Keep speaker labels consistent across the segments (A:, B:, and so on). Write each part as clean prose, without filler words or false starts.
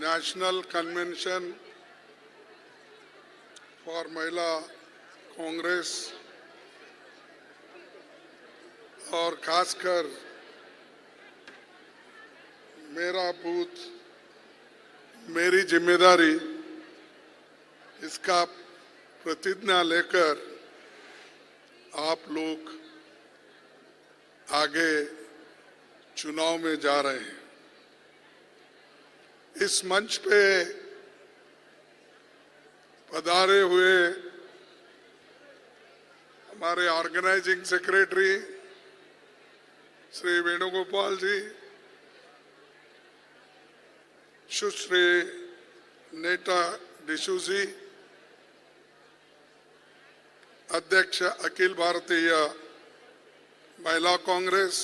A: National convention for महिला कांग्रेस और खासकर मेरा बूथ मेरी जिम्मेदारी इसका प्रतिज्ञा लेकर आप लोग आगे चुनाव में जा रहे हैं। इस मंच पे पधारे हुए हमारे ऑर्गेनाइजिंग सेक्रेटरी श्री वेणुगोपाल जी, सुश्री नेटा डिसूजी, अध्यक्ष अखिल भारतीय महिला कांग्रेस,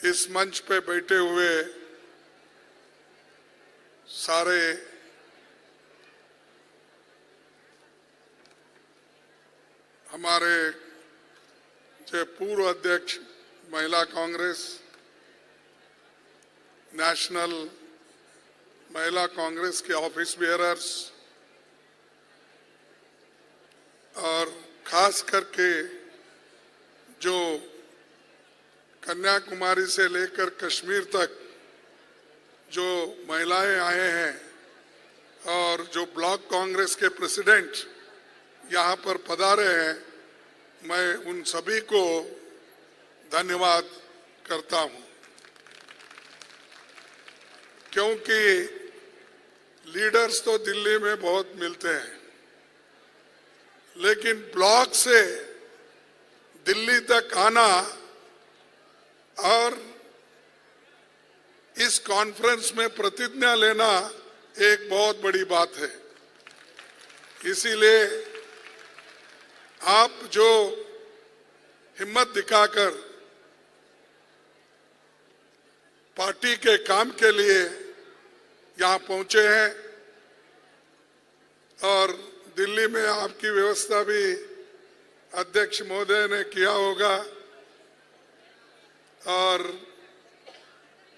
A: इस मंच पे बैठे हुए सारे हमारे जो पूर्व अध्यक्ष महिला कांग्रेस, नेशनल महिला कांग्रेस के ऑफिस बेयरर्स और खास करके जो कन्याकुमारी से लेकर कश्मीर तक जो महिलाएं आए हैं और जो ब्लॉक कांग्रेस के प्रेसिडेंट यहाँ पर पधारे हैं, मैं उन सभी को धन्यवाद करता हूँ, क्योंकि लीडर्स तो दिल्ली में बहुत मिलते हैं, लेकिन ब्लॉक से दिल्ली तक आना और इस कॉन्फ्रेंस में प्रतिज्ञा लेना एक बहुत बड़ी बात है। इसीलिए आप जो हिम्मत दिखाकर पार्टी के काम के लिए यहाँ पहुंचे हैं और दिल्ली में आपकी व्यवस्था भी अध्यक्ष महोदय ने किया होगा और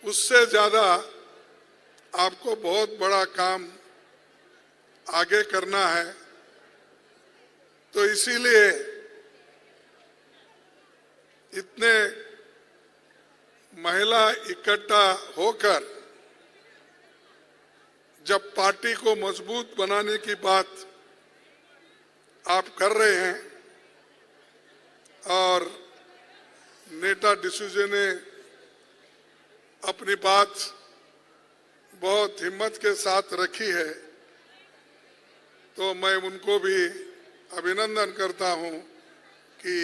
A: उससे ज्यादा आपको बहुत बड़ा काम आगे करना है। तो इसीलिए इतने महिला इकट्ठा होकर जब पार्टी को मजबूत बनाने की बात आप कर रहे हैं और नेता डिसूजे ने अपनी बात बहुत हिम्मत के साथ रखी है, तो मैं उनको भी अभिनंदन करता हूं कि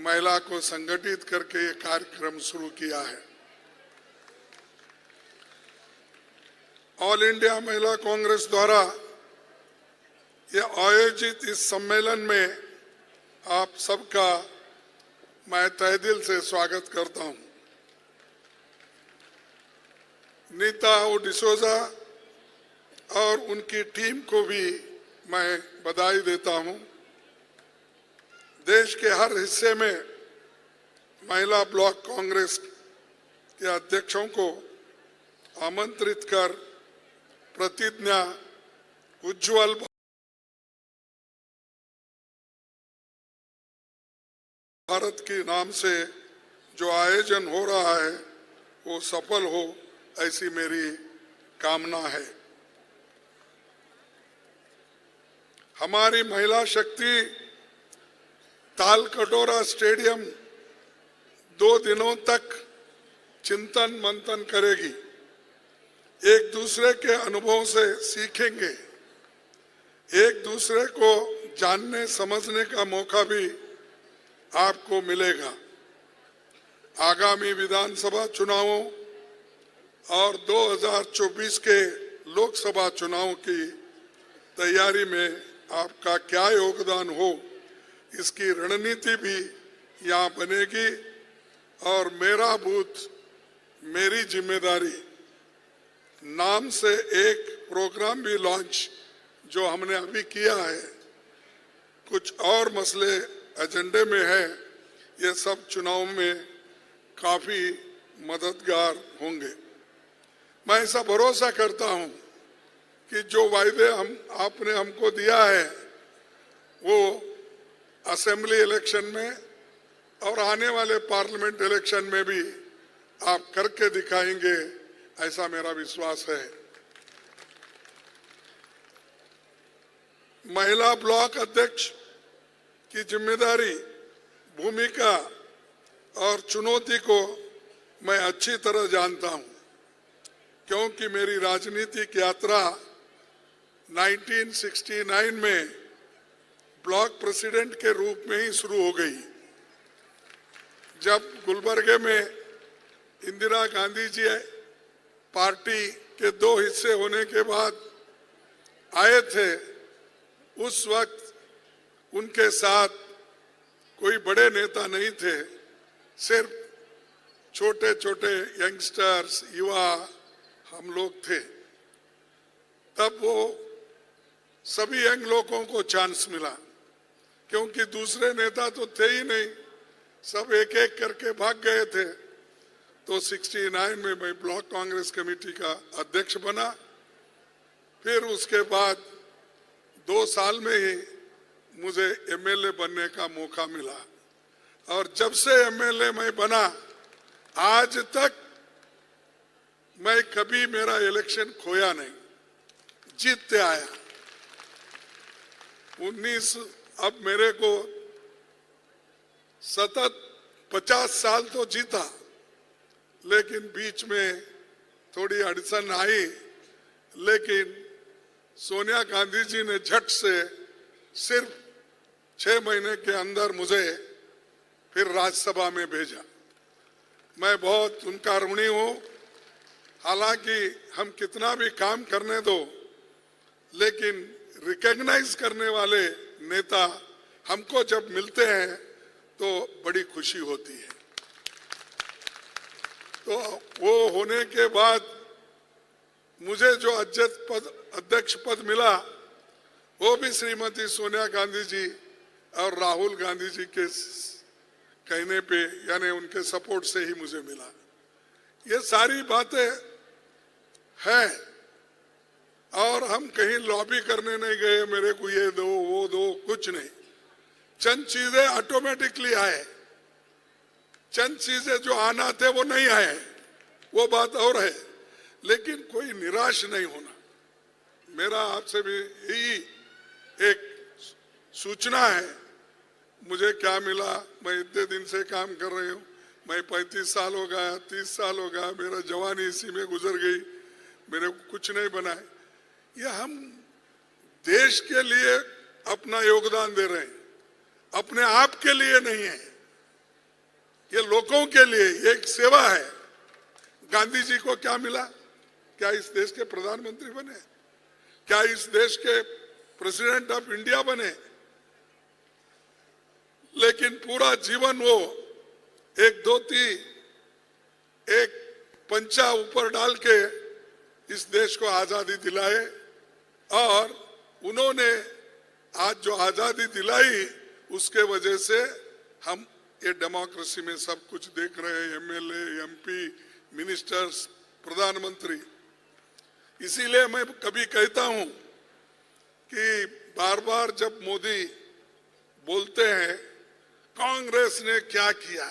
A: महिला को संगठित करके ये कार्यक्रम शुरू किया है। ऑल इंडिया महिला कांग्रेस द्वारा ये आयोजित इस सम्मेलन में आप सबका मैं तहे दिल से स्वागत करता हूं। नीता डिसोजा और उनकी टीम को भी मैं बधाई देता हूं। देश के हर हिस्से में महिला ब्लॉक कांग्रेस के अध्यक्षों को आमंत्रित कर प्रतिज्ञा उज्जवल भारत के नाम से जो आयोजन हो रहा है वो सफल हो, ऐसी मेरी कामना है। हमारी महिला शक्ति ताल कटोरा स्टेडियम 2 दिनों तक चिंतन मंथन करेगी, एक दूसरे के अनुभव से सीखेंगे, एक दूसरे को जानने समझने का मौका भी आपको मिलेगा। आगामी विधानसभा चुनावों और 2024 के लोकसभा चुनाव की तैयारी में आपका क्या योगदान हो, इसकी रणनीति भी यहाँ बनेगी और मेरा बूथ मेरी जिम्मेदारी नाम से एक प्रोग्राम भी लॉन्च जो हमने अभी किया है, कुछ और मसले एजेंडे में है, ये सब चुनाव में काफी मददगार होंगे। मैं ऐसा भरोसा करता हूं कि जो वायदे आपने हमको दिया है वो असेंबली इलेक्शन में और आने वाले पार्लियामेंट इलेक्शन में भी आप करके दिखाएंगे, ऐसा मेरा विश्वास है। महिला ब्लॉक अध्यक्ष की जिम्मेदारी, भूमिका और चुनौती को मैं अच्छी तरह जानता हूं, क्योंकि मेरी राजनीतिक यात्रा 1969 में ब्लॉक प्रेसिडेंट के रूप में ही शुरू हो गई। जब गुलबर्गे में इंदिरा गांधी जी पार्टी के 2 हिस्से होने के बाद आए थे, उस वक्त उनके साथ कोई बड़े नेता नहीं थे, सिर्फ छोटे छोटे यंगस्टर्स, युवा हम लोग थे। तब वो सभी यंग लोगों को चांस मिला, क्योंकि दूसरे नेता तो थे ही नहीं, सब एक एक करके भाग गए थे। तो 69 में मैं ब्लॉक कांग्रेस कमेटी का अध्यक्ष बना। फिर उसके बाद 2 साल में ही मुझे एमएलए बनने का मौका मिला, और जब से एमएलए मैं बना आज तक मैं कभी मेरा इलेक्शन खोया नहीं, जीतते आया। 19 अब मेरे को सतत 50 साल तो जीता, लेकिन बीच में थोड़ी अड़चन आई, लेकिन सोनिया गांधी जी ने झट से सिर्फ 6 महीने के अंदर मुझे फिर राज्यसभा में भेजा। मैं बहुत उनका ऋणी हूं। हालांकि हम कितना भी काम करने दो, लेकिन रिकॉग्नाइज करने वाले नेता हमको जब मिलते हैं तो बड़ी खुशी होती है। तो वो होने के बाद मुझे जो अध्यक्ष पद मिला वो भी श्रीमती सोनिया गांधी जी और राहुल गांधी जी के कहने पे, यानी उनके सपोर्ट से ही मुझे मिला। ये सारी बातें हैं, और हम कहीं लॉबी करने नहीं गए, मेरे को ये दो वो दो, कुछ नहीं। चंद चीजें ऑटोमेटिकली आए, चंद चीजें जो आना थे वो नहीं आए, वो बात और है। लेकिन कोई निराश नहीं होना, मेरा आपसे भी यही एक सूचना है। मुझे क्या मिला, मैं इतने दिन से काम कर रही हूँ, मैं 35 साल हो गया, 30 साल हो गया, मेरा जवानी इसी में गुजर गई, मेरे को कुछ नहीं बना है। ये हम देश के लिए अपना योगदान दे रहे हैं, अपने आप के लिए नहीं है, ये लोगों के लिए एक सेवा है। गांधी जी को क्या मिला? क्या इस देश के प्रधानमंत्री बने? क्या इस देश के प्रेसिडेंट ऑफ इंडिया बने? लेकिन पूरा जीवन वो एक धोती, एक पंचा ऊपर डाल के इस देश को आजादी दिलाए, और उन्होंने आज जो आजादी दिलाई उसके वजह से हम ये डेमोक्रेसी में सब कुछ देख रहे हैं, एमएलए, एमपी, मिनिस्टर्स, प्रधानमंत्री। इसीलिए मैं कभी कहता हूं कि बार बार जब मोदी बोलते हैं कांग्रेस ने क्या किया,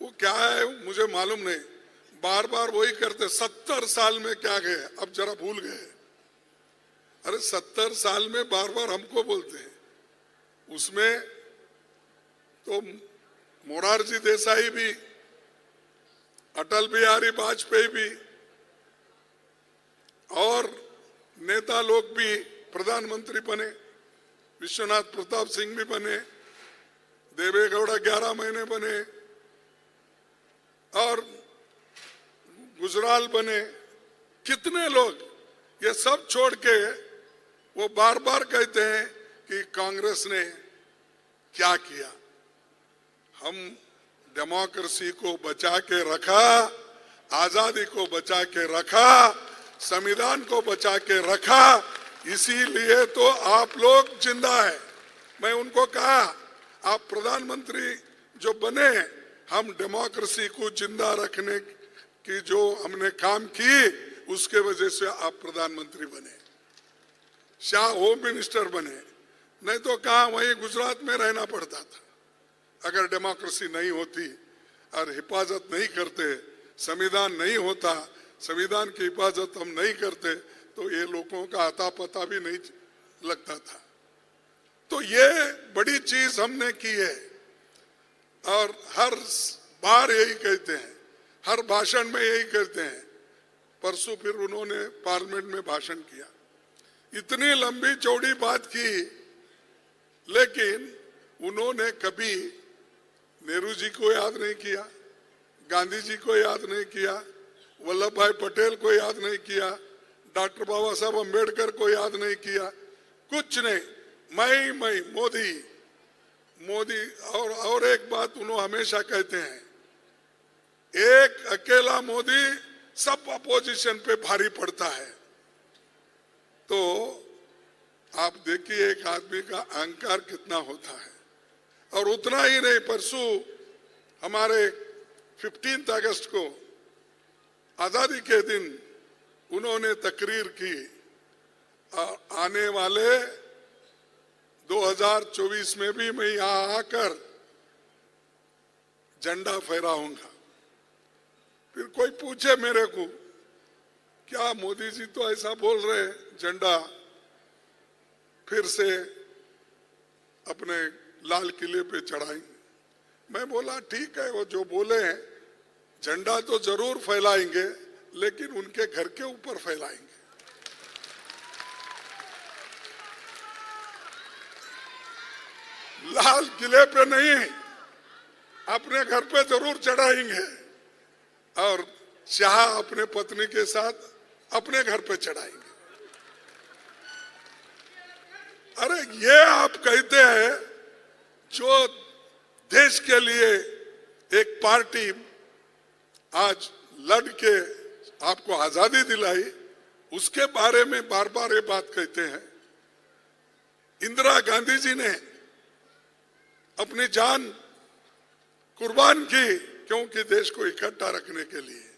A: वो क्या है मुझे मालूम नहीं, बार बार वही करते। 70 साल में क्या गए, अब जरा भूल गए। अरे 70 साल में बार बार हमको बोलते हैं, उसमें तो मोरारजी देसाई भी, अटल बिहारी वाजपेयी भी और नेता लोग भी प्रधानमंत्री बने, विश्वनाथ प्रताप सिंह भी बने, देवेगौड़ा 11 महीने बने, और गुजराल बने, कितने लोग। ये सब छोड़ के वो बार बार कहते हैं कि कांग्रेस ने क्या किया। हम डेमोक्रेसी को बचा के रखा, आजादी को बचा के रखा, संविधान को बचा के रखा, इसीलिए तो आप लोग जिंदा है। मैं उनको कहा आप प्रधानमंत्री जो बने, हम डेमोक्रेसी को जिंदा रखने की जो हमने काम की उसके वजह से आप प्रधानमंत्री बने, शाह होम मिनिस्टर बने, नहीं तो कहाँ वहीं गुजरात में रहना पड़ता था। अगर डेमोक्रेसी नहीं होती और हिफाजत नहीं करते, संविधान नहीं होता, संविधान की हिफाजत हम नहीं करते तो ये लोगों का अता पता भी नहीं लगता था। तो ये बड़ी चीज हमने की है और हर बार यही कहते हैं, हर भाषण में यही कहते हैं। परसों फिर उन्होंने पार्लियामेंट में भाषण किया, इतनी लंबी चौड़ी बात की, लेकिन उन्होंने कभी नेहरू जी को याद नहीं किया, गांधी जी को याद नहीं किया, वल्लभ भाई पटेल को याद नहीं किया, डॉक्टर बाबा साहब अम्बेडकर को याद नहीं किया, कुछ नहीं। मैं मोदी और एक बात उन्होंने हमेशा कहते हैं, एक अकेला मोदी सब अपोजिशन पे भारी पड़ता है। तो आप देखिए एक आदमी का अहंकार कितना होता है। और उतना ही नहीं, परसों हमारे 15 अगस्त को आजादी के दिन उन्होंने तकरीर की, आने वाले 2024 में भी मैं यहां आकर झंडा फहराऊंगा। फिर कोई पूछे मेरे को, क्या मोदी जी तो ऐसा बोल रहे झंडा फिर से अपने लाल किले पे चढ़ाएंगे? मैं बोला ठीक है, वो जो बोले हैं झंडा तो जरूर फैलाएंगे, लेकिन उनके घर के ऊपर फैलाएंगे। लाल किले पे नहीं, अपने घर पे जरूर चढ़ाएंगे और शाह अपने पत्नी के साथ अपने घर पे चढ़ाएंगे। अरे ये आप कहते हैं, जो देश के लिए एक पार्टी आज लड़ के आपको आजादी दिलाई, उसके बारे में बार बार ये बात कहते हैं। इंदिरा गांधी जी ने अपनी जान कुर्बान की क्योंकि देश को इकट्ठा रखने के लिए।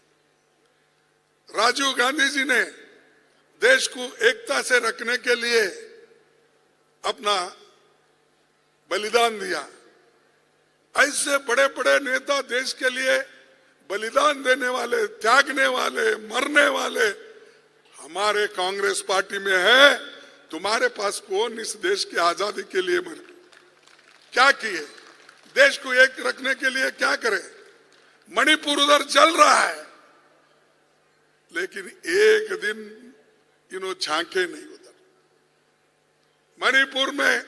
A: राजीव गांधी जी ने देश को एकता से रखने के लिए अपना बलिदान दिया। ऐसे बड़े बड़े नेता देश के लिए बलिदान देने वाले, त्यागने वाले, मरने वाले हमारे कांग्रेस पार्टी में है। तुम्हारे पास कौन इस देश की आजादी के लिए मर क्या किए? देश को एक रखने के लिए क्या करे? मणिपुर उधर चल रहा है, लेकिन एक दिन इन्होंने झांके नहीं उधर। मणिपुर में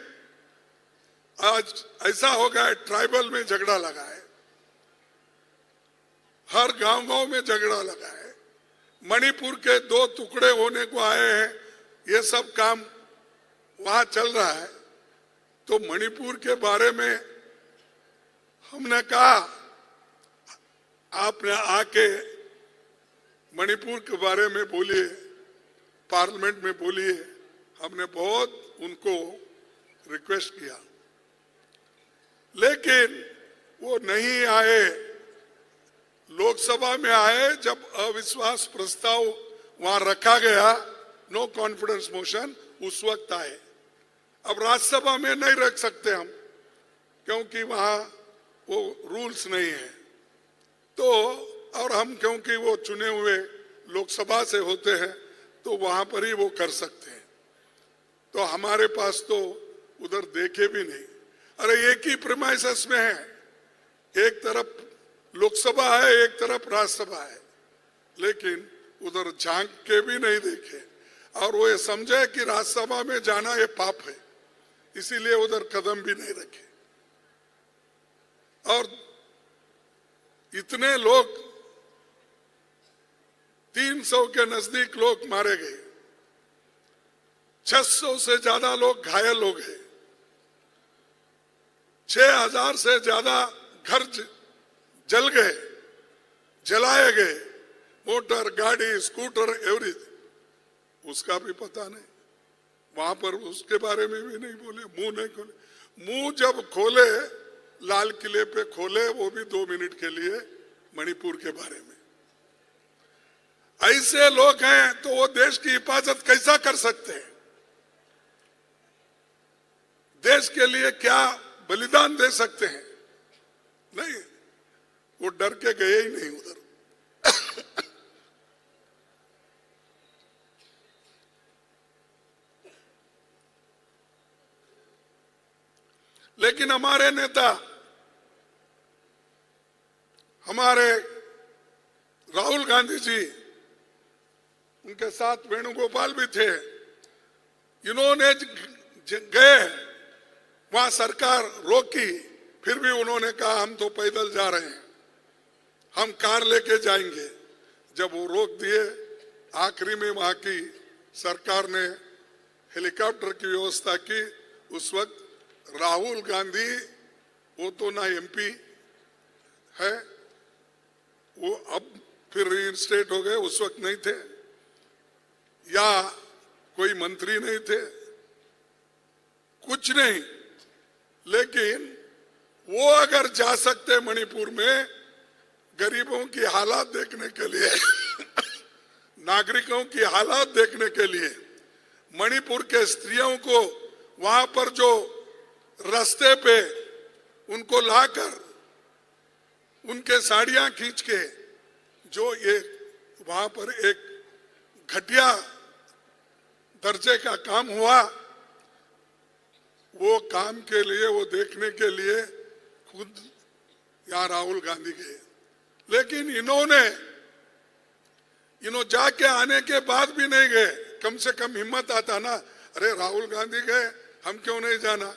A: आज ऐसा हो गया है, ट्राइबल में झगड़ा लगा है, हर गांव में झगड़ा लगा है। मणिपुर के 2 टुकड़े होने को आए हैं, ये सब काम वहां चल रहा है। तो मणिपुर के बारे में हमने कहा, आपने आके मणिपुर के बारे में बोलिए, पार्लियामेंट में बोलिए। हमने बहुत उनको रिक्वेस्ट किया, लेकिन वो नहीं आए। लोकसभा में आए जब अविश्वास प्रस्ताव वहां रखा गया, नो कॉन्फिडेंस मोशन, उस वक्त आए। अब राज्यसभा में नहीं रख सकते हम, क्योंकि वहां वो रूल्स नहीं है। तो और हम क्योंकि वो चुने हुए लोकसभा से होते हैं, तो वहां पर ही वो कर सकते हैं। तो हमारे पास तो उधर देखे भी नहीं। अरे एक ही प्रीमाइसेस में है, एक तरफ लोकसभा है, एक तरफ राज्यसभा है, लेकिन उधर झांक के भी नहीं देखे। और वो ये समझे कि राज्यसभा में जाना ये पाप है, इसीलिए उधर कदम भी नहीं रखे। और इतने लोग, 300 के नजदीक लोग मारे गए, 600 से ज्यादा लोग घायल हो गए, 6000 से ज्यादा घर जल गए, जलाए गए, मोटर, गाड़ी, स्कूटर, एवरीथिंग। उसका भी पता नहीं, वहां पर उसके बारे में भी नहीं बोले, मुंह नहीं खोले। मुंह जब खोले, लाल किले पे खोले, वो भी 2 मिनट के लिए, मणिपुर के बारे में। ऐसे लोग हैं तो वो देश की हिफाजत कैसा कर सकते हैं? देश के लिए क्या बलिदान दे सकते हैं? नहीं, वो डर के गए ही नहीं उधर। लेकिन हमारे नेता, हमारे राहुल गांधी जी, उनके साथ वेणुगोपाल भी थे, इन्होंने गए, वहां सरकार रोकी, फिर भी उन्होंने कहा हम तो पैदल जा रहे हैं, हम कार लेके जाएंगे। जब वो रोक दिए, आखिरी में वहां की सरकार ने हेलीकॉप्टर की व्यवस्था की। उस वक्त राहुल गांधी, वो तो ना एमपी है, वो अब फिर रीइंस्टेट हो गए, उस वक्त नहीं थे, या कोई मंत्री नहीं थे, कुछ नहीं। लेकिन वो अगर जा सकते मणिपुर में गरीबों की हालात देखने के लिए, नागरिकों की हालात देखने के लिए, मणिपुर के स्त्रियों को वहां पर जो रास्ते पे उनको लाकर उनके साड़ियां खींच के जो ये वहां पर एक घटिया दर्जे का काम हुआ, वो काम के लिए, वो देखने के लिए खुद यहाँ राहुल गांधी गए। लेकिन इन्होंने जाके आने के बाद भी नहीं गए। कम से कम हिम्मत आता ना, अरे राहुल गांधी गए, हम क्यों नहीं जाना?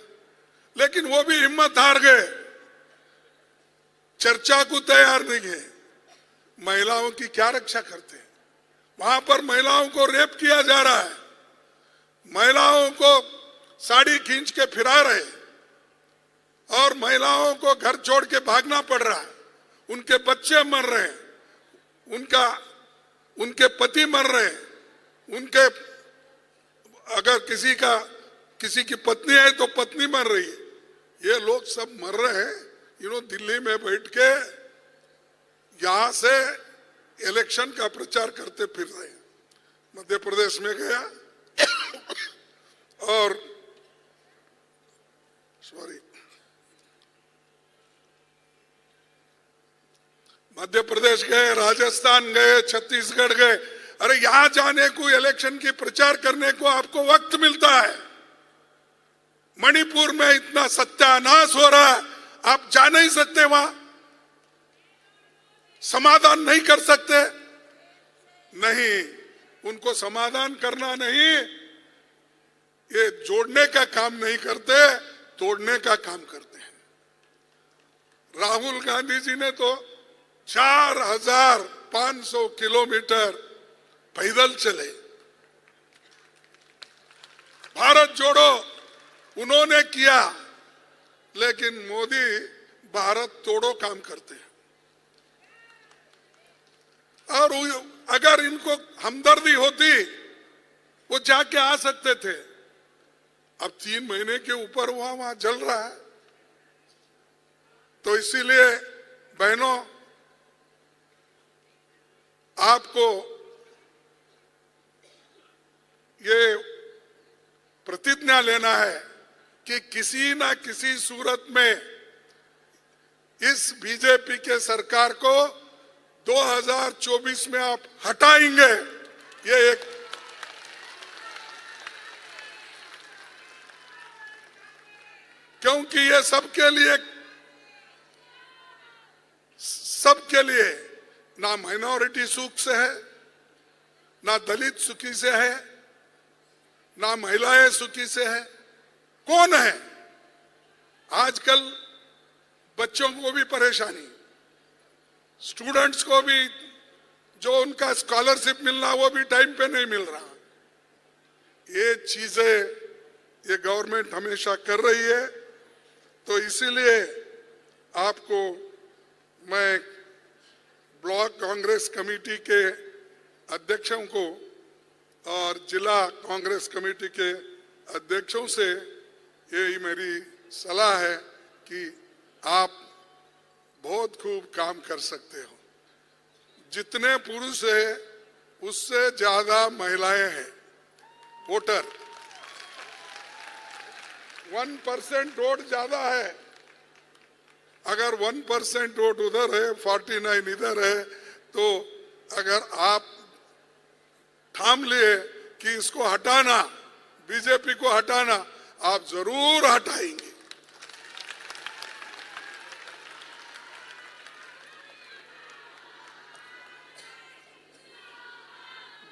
A: लेकिन वो भी हिम्मत हार गए, चर्चा को तैयार नहीं है। महिलाओं की क्या रक्षा करते हैं? वहां पर महिलाओं को रेप किया जा रहा है, महिलाओं को साड़ी खींच के फिरा रहे, और महिलाओं को घर छोड़ के भागना पड़ रहा है, उनके बच्चे मर रहे हैं, उनके पति मर रहे हैं, उनके अगर किसी की पत्नी है तो पत्नी मर रही है, ये लोग सब मर रहे हैं। दिल्ली में बैठ के यहां से इलेक्शन का प्रचार करते फिर रहे हैं। मध्य प्रदेश में गया और मध्य प्रदेश गए, राजस्थान गए, छत्तीसगढ़ गए। अरे यहां जाने को, इलेक्शन की प्रचार करने को आपको वक्त मिलता है। मणिपुर में इतना सत्यानाश हो रहा है, आप जा नहीं सकते, वहां समाधान नहीं कर सकते। नहीं, उनको समाधान करना नहीं, ये जोड़ने का काम नहीं करते, तोड़ने का काम करते हैं। राहुल गांधी जी ने तो 4500 किलोमीटर पैदल चले। भारत जोड़ो उन्होंने किया, लेकिन मोदी भारत तोड़ो काम करते हैं। और अगर इनको हमदर्दी होती, वो जाके आ सकते थे। अब 3 महीने के ऊपर वहां जल रहा है। तो इसीलिए बहनों, आपको ये प्रतिज्ञा लेना है कि किसी ना किसी सूरत में इस बीजेपी के सरकार को 2024 में आप हटाएंगे। ये एक क्योंकि ये सबके लिए ना माइनॉरिटी सुख से है, ना दलित सुखी से है, ना महिलाएं सुखी से है। कौन है? आजकल बच्चों को भी परेशानी, स्टूडेंट्स को भी जो उनका स्कॉलरशिप मिलना वो भी टाइम पे नहीं मिल रहा। ये चीजें ये गवर्नमेंट हमेशा कर रही है। तो इसीलिए आपको मैं ब्लॉक कांग्रेस कमेटी के अध्यक्षों को और जिला कांग्रेस कमेटी के अध्यक्षों से यही मेरी सलाह है कि आप बहुत खूब काम कर सकते हो। जितने पुरुष है उससे ज्यादा महिलाएं हैं वोटर। 1% वोट ज्यादा है। अगर 1% वोट उधर है, 49 इधर है, तो अगर आप ठाम लिए कि इसको हटाना, बीजेपी को हटाना, आप जरूर हटाएंगे।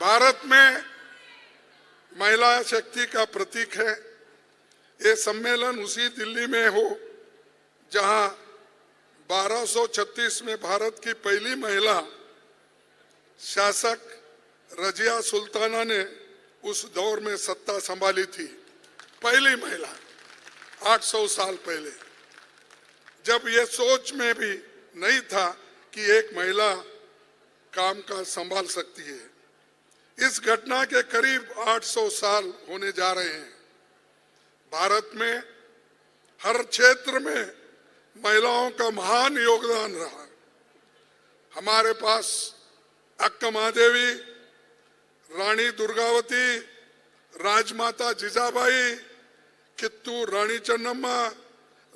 A: भारत में महिला शक्ति का प्रतीक है। ये सम्मेलन उसी दिल्ली में हो जहां 1236 में भारत की पहली महिला शासक रजिया सुल्ताना ने उस दौर में सत्ता संभाली थी। पहली महिला 800 साल पहले, जब ये सोच में भी नहीं था कि एक महिला काम का संभाल सकती है। इस घटना के करीब 800 साल होने जा रहे हैं। भारत में हर क्षेत्र में महिलाओं का महान योगदान रहा। हमारे पास अक्का महादेवी, रानी दुर्गावती, राजमाता जिजाबाई, कित्तूर रानी चन्नम्मा,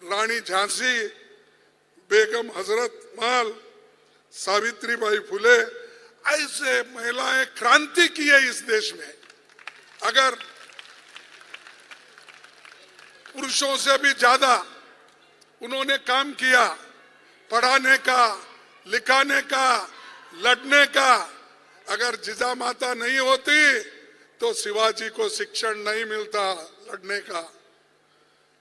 A: रानी झांसी, बेगम हजरत महल, सावित्रीबाई फुले, ऐसे महिलाएं क्रांति की है इस देश में। अगर पुरुषों से भी ज्यादा उन्होंने काम किया, पढ़ाने का, लिखाने का, लड़ने का। अगर जिजा माता नहीं होती तो शिवाजी को शिक्षण नहीं मिलता लड़ने का।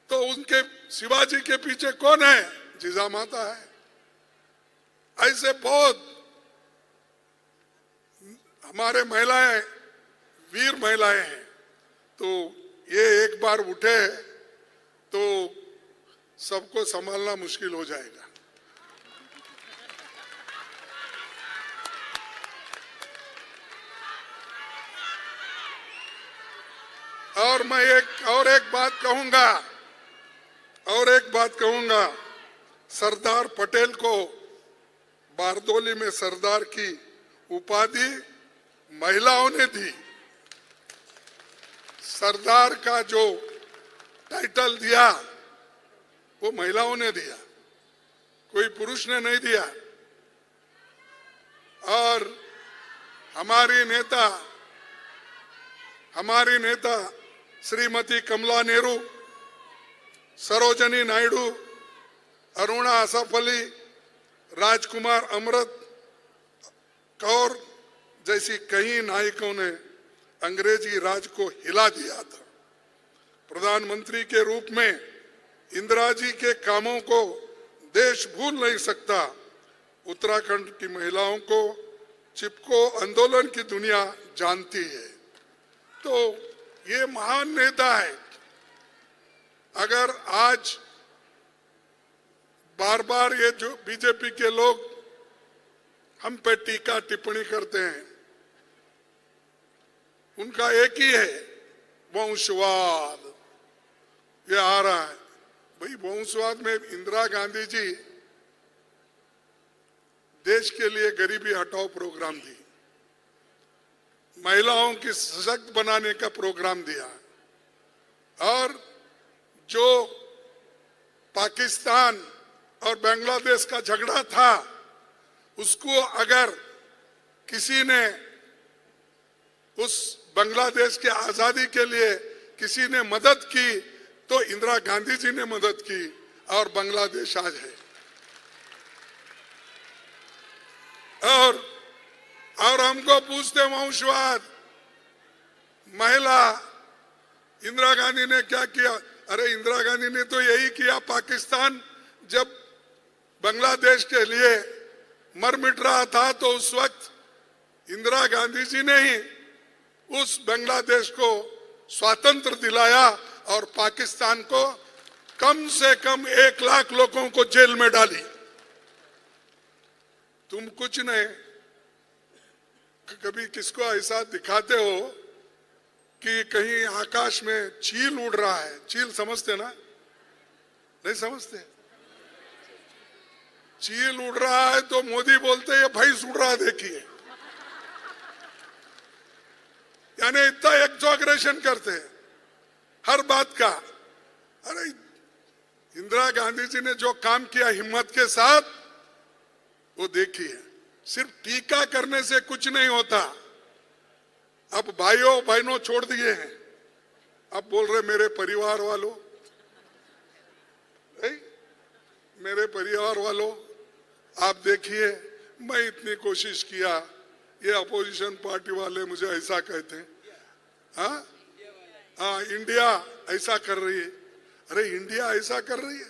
A: तो उनके शिवाजी के पीछे कौन है? जिजा माता है। ऐसे बहुत हमारे महिलाएं वीर महिलाएं हैं। तो ये एक बार उठे तो सबको संभालना मुश्किल हो जाएगा। और मैं एक बात कहूंगा, सरदार पटेल को बारदोली में सरदार की उपाधि महिलाओं ने दी। सरदार का जो टाइटल दिया वो महिलाओं ने दिया, कोई पुरुष ने नहीं दिया। और हमारी नेता श्रीमती कमला नेहरू, सरोजनी नायडू, अरुणा असफ अली, राजकुमार अमृत कौर जैसी कई नायकों ने अंग्रेजी राज को हिला दिया था। प्रधानमंत्री के रूप में इंदिरा जी के कामों को देश भूल नहीं सकता। उत्तराखंड की महिलाओं को चिपको आंदोलन की दुनिया जानती है। तो ये महान नेता है। अगर आज बार बार ये जो बीजेपी के लोग हम पे टीका टिप्पणी करते हैं, उनका एक ही है, वंशवाद। ये आ रहा है भाई। वंशवाद में इंदिरा गांधी जी देश के लिए गरीबी हटाओ प्रोग्राम दी, महिलाओं की सशक्त बनाने का प्रोग्राम दिया। और जो पाकिस्तान और बांग्लादेश का झगड़ा था, उसको अगर किसी ने उस बांग्लादेश के आजादी के लिए किसी ने मदद की तो इंदिरा गांधी जी ने मदद की और बांग्लादेश आज है। और हमको पूछते वंशवाद, महिला, इंदिरा गांधी ने क्या किया? अरे इंदिरा गांधी ने तो यही किया। पाकिस्तान जब बांग्लादेश के लिए मर मिट रहा था तो उस वक्त इंदिरा गांधी जी ने ही उस बांग्लादेश को स्वातंत्र दिलाया और पाकिस्तान को कम से कम 1 लाख लोगों को जेल में डाली। तुम कुछ नहीं, कभी किसको ऐसा दिखाते हो कि कहीं आकाश में चील उड़ रहा है? चील समझते ना? नहीं समझते? चील उड़ रहा है तो मोदी बोलते ये भैंस उड़ रहा, देखिए। यानी इतना एक्सॉग्रेशन करते हैं हर बात का। अरे इंदिरा गांधी जी ने जो काम किया हिम्मत के साथ, वो देखिए। सिर्फ टीका करने से कुछ नहीं होता। अब भाइयों बहनों छोड़ दिए हैं, अब बोल रहे मेरे परिवार वालों, मेरे परिवार वालों आप देखिए, मैं इतनी कोशिश किया, ये अपोजिशन पार्टी वाले मुझे ऐसा कहते हैं, हाँ इंडिया ऐसा कर रही है। अरे इंडिया ऐसा कर रही है,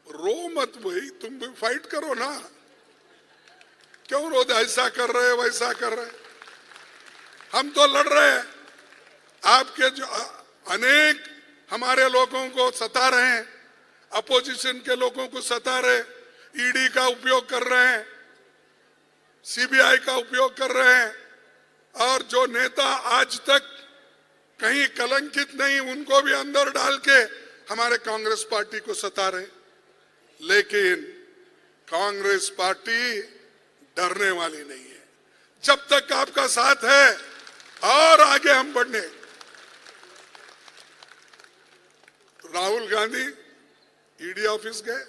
A: रो मत भाई, तुम भी फाइट करो ना। क्यों रो, ऐसा कर रहे वैसा कर रहे, हम तो लड़ रहे हैं। आपके जो अनेक हमारे लोगों को सता रहे हैं, अपोजिशन के लोगों को सता रहे, ईडी का उपयोग कर रहे हैं, सीबीआई का उपयोग कर रहे हैं, और जो नेता आज तक कहीं कलंकित नहीं, उनको भी अंदर डाल के हमारे कांग्रेस पार्टी को सता रहे। लेकिन कांग्रेस पार्टी डरने वाली नहीं है। जब तक आपका साथ है और आगे हम बढ़ने। राहुल गांधी ईडी ऑफिस गए,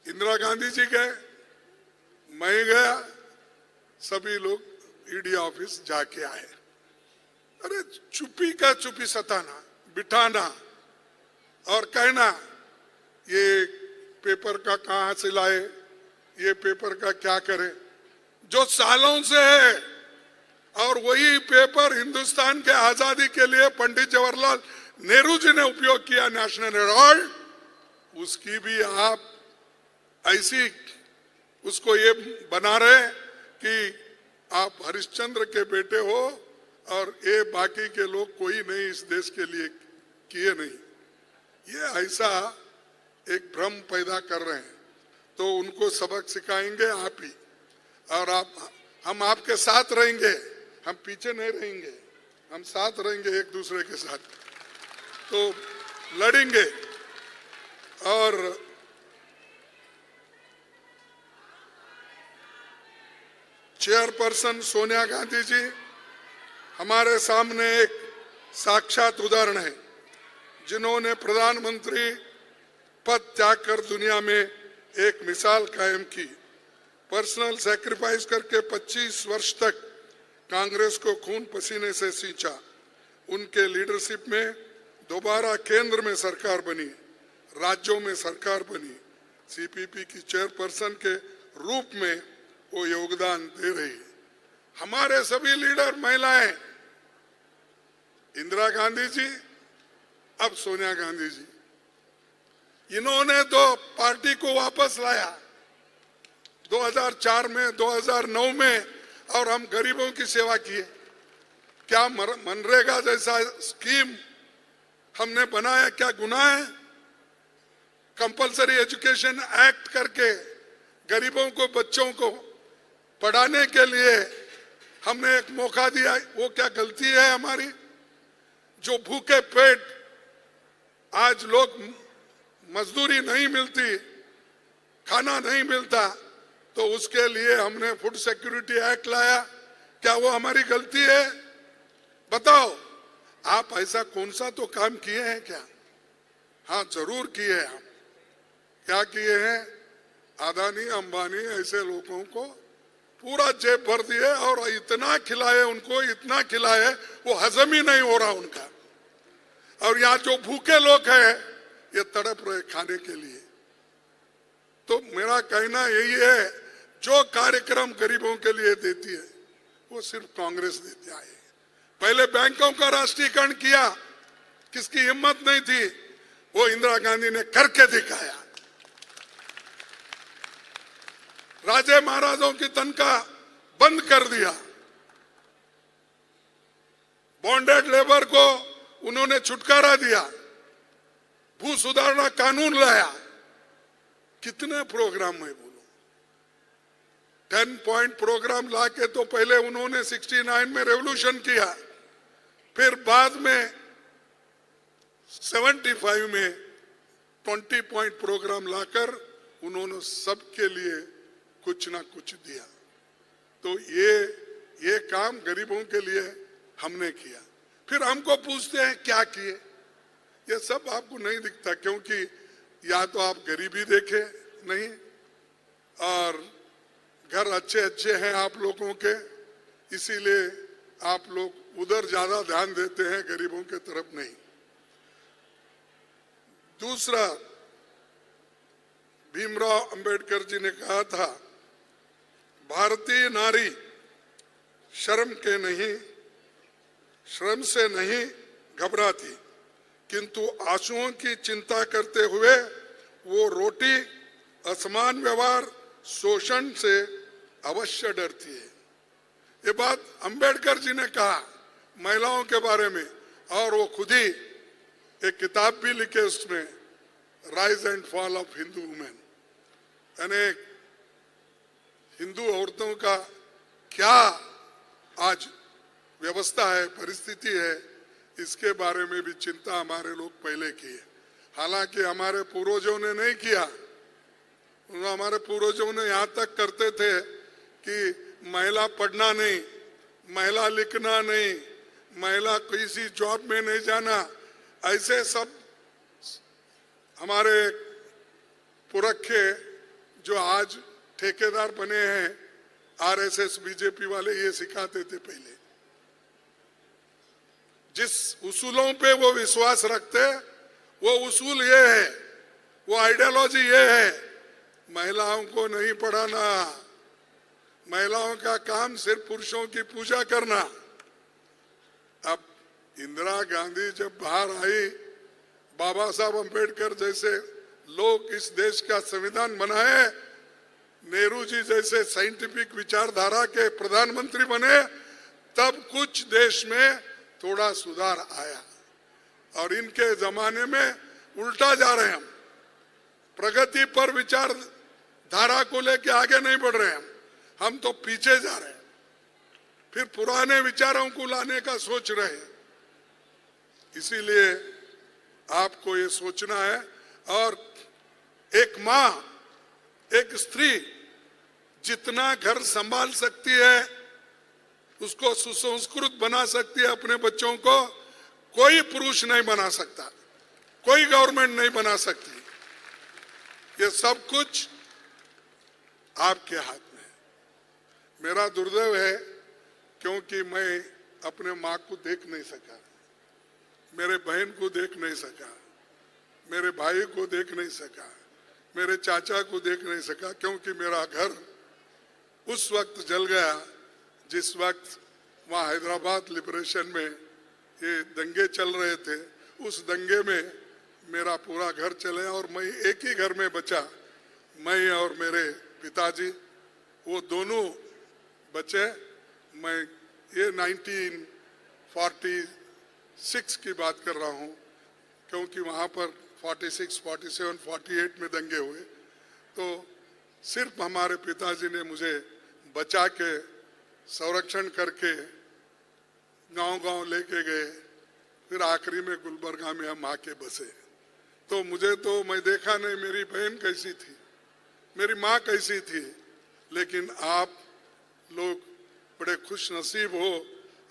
A: इंदिरा गांधी जी गए, मैं गया, सभी लोग ईडी ऑफिस जाके आए। अरे चुप्पी का चुप्पी सताना, बिठाना और कहना ये पेपर का कहां से लाए, ये पेपर का क्या करें, जो सालों से है। और वही पेपर हिंदुस्तान के आजादी के लिए पंडित जवाहरलाल नेहरू जी ने उपयोग किया, नेशनल हेराल्ड, उसकी भी आप ऐसी उसको ये बना रहे कि आप हरिश्चंद्र के बेटे हो और ये बाकी के लोग कोई नहीं इस देश के लिए किए नहीं। ये ऐसा एक भ्रम पैदा कर रहे हैं। तो उनको सबक सिखाएंगे आप ही, और हम आपके साथ रहेंगे, हम पीछे नहीं रहेंगे, हम साथ रहेंगे एक दूसरे के साथ, तो लड़ेंगे। और चेयरपर्सन सोनिया गांधी जी हमारे सामने एक साक्षात उदाहरण है, जिन्होंने प्रधानमंत्री पद त्याग कर दुनिया में एक मिसाल कायम की। पर्सनल सैक्रिफाइस करके 25 वर्ष तक कांग्रेस को खून पसीने से सींचा। उनके लीडरशिप में दोबारा केंद्र में सरकार बनी, राज्यों में सरकार बनी। सीपीपी की चेयरपर्सन के रूप में वो योगदान दे रही है। हमारे सभी लीडर महिलाएं, इंदिरा गांधी जी, अब सोनिया गांधी जी, इन्होंने तो पार्टी को वापस लाया 2004 में, 2009 में, और हम गरीबों की सेवा किए। क्या मनरेगा जैसा स्कीम हमने बनाया, क्या गुनाह है? कंपलसरी एजुकेशन एक्ट करके गरीबों को, बच्चों को पढ़ाने के लिए हमने एक मौका दिया, वो क्या गलती है हमारी? जो भूखे पेट आज लोग, मजदूरी नहीं मिलती, खाना नहीं मिलता, तो उसके लिए हमने फूड सिक्योरिटी एक्ट लाया। क्या वो हमारी गलती है? बताओ, आप ऐसा कौन सा तो काम किए हैं क्या? हाँ जरूर किए हैं। हम क्या किए हैं? अदानी अंबानी ऐसे लोगों को पूरा जेब भर दिए और इतना खिलाए उनको, इतना खिलाए वो हजम ही नहीं हो रहा उनका। और यहाँ जो भूखे लोग हैं ये तड़प रहे खाने के लिए। तो मेरा कहना यही है, जो कार्यक्रम गरीबों के लिए देती है वो सिर्फ कांग्रेस देती है। पहले बैंकों का राष्ट्रीयकरण किया, किसकी हिम्मत नहीं थी, वो इंदिरा गांधी ने करके दिखाया। राजे महाराजों की तनख्वाह बंद कर दिया, बॉन्डेड लेबर को उन्होंने छुटकारा दिया, भू सुधारना कानून लाया। कितने प्रोग्राम में बोलो, 10 पॉइंट प्रोग्राम लाके तो पहले उन्होंने 69 में रेवोल्यूशन किया, फिर बाद में 75 में 20 पॉइंट प्रोग्राम लाकर उन्होंने सबके लिए कुछ ना कुछ दिया। तो ये काम गरीबों के लिए हमने किया। फिर हमको पूछते हैं क्या किए, ये सब आपको नहीं दिखता, क्योंकि या तो आप गरीबी देखे नहीं, और घर अच्छे अच्छे हैं आप लोगों के, इसीलिए आप लोग उधर ज्यादा ध्यान देते हैं, गरीबों के तरफ नहीं। दूसरा, भीमराव अंबेडकर जी ने कहा था, भारतीय नारी शर्म से नहीं घबराती, किंतु आंसुओं की चिंता करते हुए वो रोटी, असमान व्यवहार, शोषण से अवश्य डरती है। ये बात अंबेडकर जी ने कहा महिलाओं के बारे में, और वो खुद ही एक किताब भी लिखे उसमें, rise and fall of Hindu women, यानी हिंदू औरतों का क्या आज व्यवस्था है, परिस्थिति है, इसके बारे में भी चिंता हमारे लोग पहले किए। हालांकि हमारे पूर्वजों ने नहीं किया, हमारे पूर्वजों ने यहाँ तक करते थे कि महिला पढ़ना नहीं, महिला लिखना नहीं, महिला किसी जॉब में नहीं जाना, ऐसे सब हमारे पुरखे जो आज ठेकेदार बने हैं, आरएसएस बीजेपी वाले, ये सिखाते थे पहले। जिस उसूलों पे वो विश्वास रखते, वो उसूल ये है, वो आइडियोलॉजी ये है, महिलाओं को नहीं पढ़ाना, महिलाओं का काम सिर्फ पुरुषों की पूजा करना। अब इंदिरा गांधी जब बाहर आई, बाबा साहब अंबेडकर जैसे लोग इस देश का संविधान बनाए, नेहरू जी जैसे साइंटिफिक विचारधारा के प्रधानमंत्री बने, तब कुछ देश में थोड़ा सुधार आया। और इनके जमाने में उल्टा जा रहे हैं हम, प्रगति पर विचार धारा को लेके आगे नहीं बढ़ रहे हैं हम तो पीछे जा रहे हैं, फिर पुराने विचारों को लाने का सोच रहे हैं। इसीलिए आपको ये सोचना है, और एक माँ, एक स्त्री जितना घर संभाल सकती है, उसको सुसंस्कृत बना सकती है अपने बच्चों को, कोई पुरुष नहीं बना सकता, कोई गवर्नमेंट नहीं बना सकती। ये सब कुछ आपके हाथ में है। मेरा दुर्दैव है, क्योंकि मैं अपने माँ को देख नहीं सका, मेरे बहन को देख नहीं सका, मेरे भाई को देख नहीं सका, मेरे चाचा को देख नहीं सका, क्योंकि मेरा घर उस वक्त जल गया जिस वक्त वहाँ हैदराबाद लिबरेशन में ये दंगे चल रहे थे। उस दंगे में मेरा पूरा घर चले और मैं एक ही घर में बचा, मैं और मेरे पिताजी, वो दोनों बचे। मैं ये 1946 की बात कर रहा हूँ, क्योंकि वहाँ पर 46, 47, 48 में दंगे हुए, तो सिर्फ हमारे पिताजी ने मुझे बचा के, संरक्षण करके गांव-गांव लेके गए। फिर आखिरी में गुलबर्गा में हम आके बसे। तो मुझे तो, मैं देखा नहीं मेरी बहन कैसी थी, मेरी माँ कैसी थी, लेकिन आप लोग बड़े खुश नसीब हो,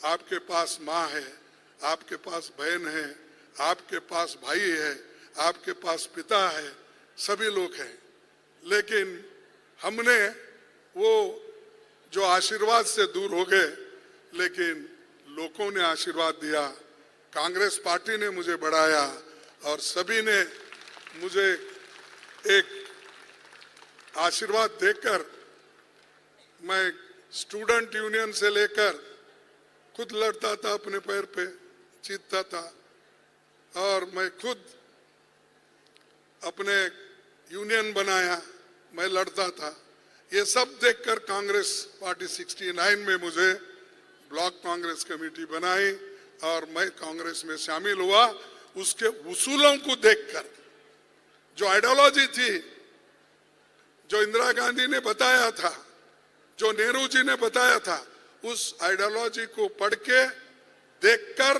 A: आपके पास माँ है, आपके पास बहन है, आपके पास भाई है, आपके पास पिता है, सभी लोग हैं। लेकिन हमने वो जो आशीर्वाद से दूर हो गए, लेकिन लोगों ने आशीर्वाद दिया, कांग्रेस पार्टी ने मुझे बढ़ाया, और सभी ने मुझे एक आशीर्वाद देकर, मैं स्टूडेंट यूनियन से लेकर खुद लड़ता था, अपने पैर पे जीतता था, और मैं खुद अपने यूनियन बनाया, मैं लड़ता था। ये सब देखकर कांग्रेस पार्टी 69 में मुझे ब्लॉक कांग्रेस कमेटी बनाई और मैं कांग्रेस में शामिल हुआ। उसके उसूलों को देखकर, जो आइडियोलॉजी थी, जो इंदिरा गांधी ने बताया था, जो नेहरू जी ने बताया था, उस आइडियोलॉजी को पढ़ के देखकर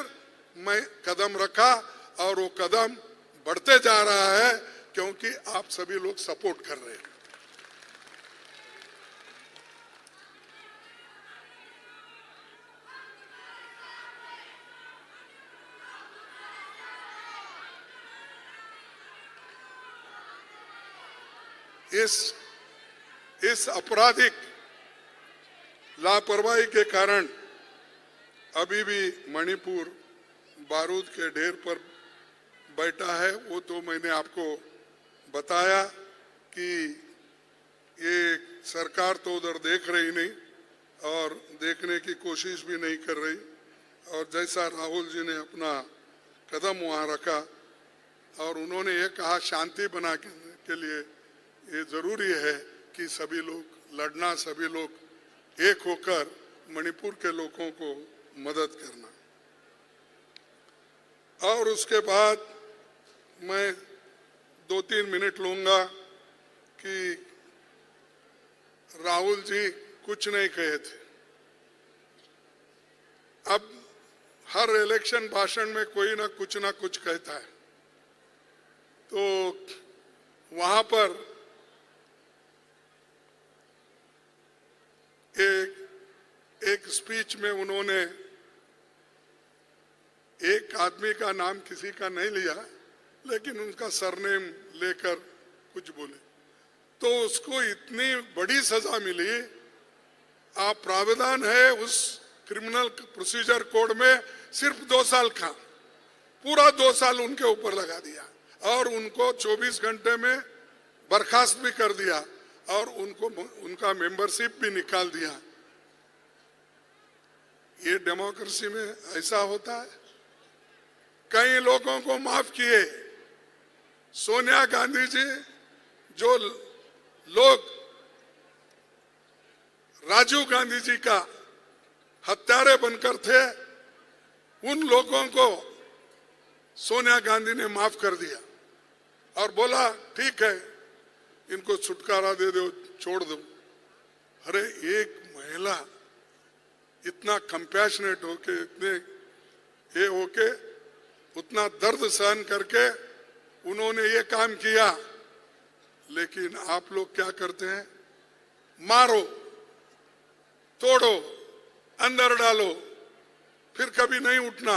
A: मैं कदम रखा, और वो कदम बढ़ते जा रहा है, क्योंकि आप सभी लोग सपोर्ट कर रहे हैं। इस आपराधिक लापरवाही के कारण अभी भी मणिपुर बारूद के ढेर पर बैठा है। वो तो मैंने आपको बताया कि ये सरकार तो उधर देख रही नहीं और देखने की कोशिश भी नहीं कर रही, और जैसा राहुल जी ने अपना कदम वहां रखा और उन्होंने ये कहा शांति बना के लिए ये जरूरी है कि सभी लोग लड़ना, सभी लोग एक होकर मणिपुर के लोगों को मदद करना। और उसके बाद मैं 2-3 मिनट लूंगा कि राहुल जी कुछ नहीं कहे थे। अब हर इलेक्शन भाषण में कोई ना कुछ कहता है, तो वहां पर एक स्पीच में उन्होंने एक आदमी का नाम किसी का नहीं लिया, लेकिन उनका सरनेम लेकर कुछ बोले, तो उसको इतनी बड़ी सजा मिली। आप प्रावधान है उस क्रिमिनल प्रोसीजर कोड में सिर्फ 2 साल का, पूरा 2 साल उनके ऊपर लगा दिया और उनको 24 घंटे में बर्खास्त भी कर दिया और उनका मेंबरशिप भी निकाल दिया। ये डेमोक्रेसी में ऐसा होता है? कई लोगों को माफ किए। सोनिया गांधी जी, जो लोग राजीव गांधी जी का हत्यारे बनकर थे, उन लोगों को सोनिया गांधी ने माफ कर दिया और बोला ठीक है, इनको छुटकारा दे दो, छोड़ दो। अरे एक महिला इतना कंपैशनेट होके, इतने ये होके, उतना दर्द सहन करके उन्होंने ये काम किया, लेकिन आप लोग क्या करते हैं? मारो, तोड़ो, अंदर डालो, फिर कभी नहीं उठना।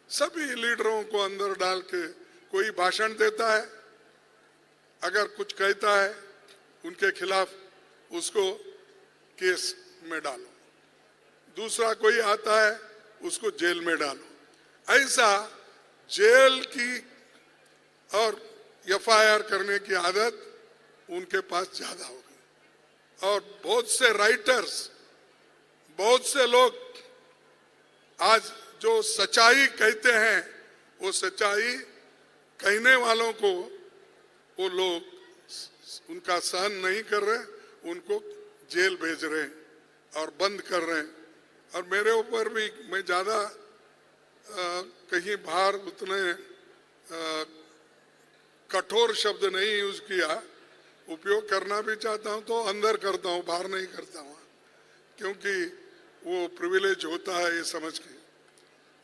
A: सभी लीडरों को अंदर डाल के कोई भाषण देता है, अगर कुछ कहता है उनके खिलाफ उसको केस में डालो, दूसरा कोई आता है उसको जेल में डालो। ऐसा जेल की और एफआईआर करने की आदत उनके पास ज्यादा हो गई। और बहुत से राइटर्स, बहुत से लोग आज जो सच्चाई कहते हैं, वो सच्चाई कहने वालों को वो लोग उनका सहन नहीं कर रहे, उनको जेल भेज रहे हैं और बंद कर रहे हैं। और मेरे ऊपर भी, मैं ज्यादा कहीं बाहर उतने कठोर शब्द नहीं यूज किया, उपयोग करना भी चाहता हूं तो अंदर करता हूं, बाहर नहीं करता हूं, क्योंकि वो प्रिविलेज होता है ये समझ के।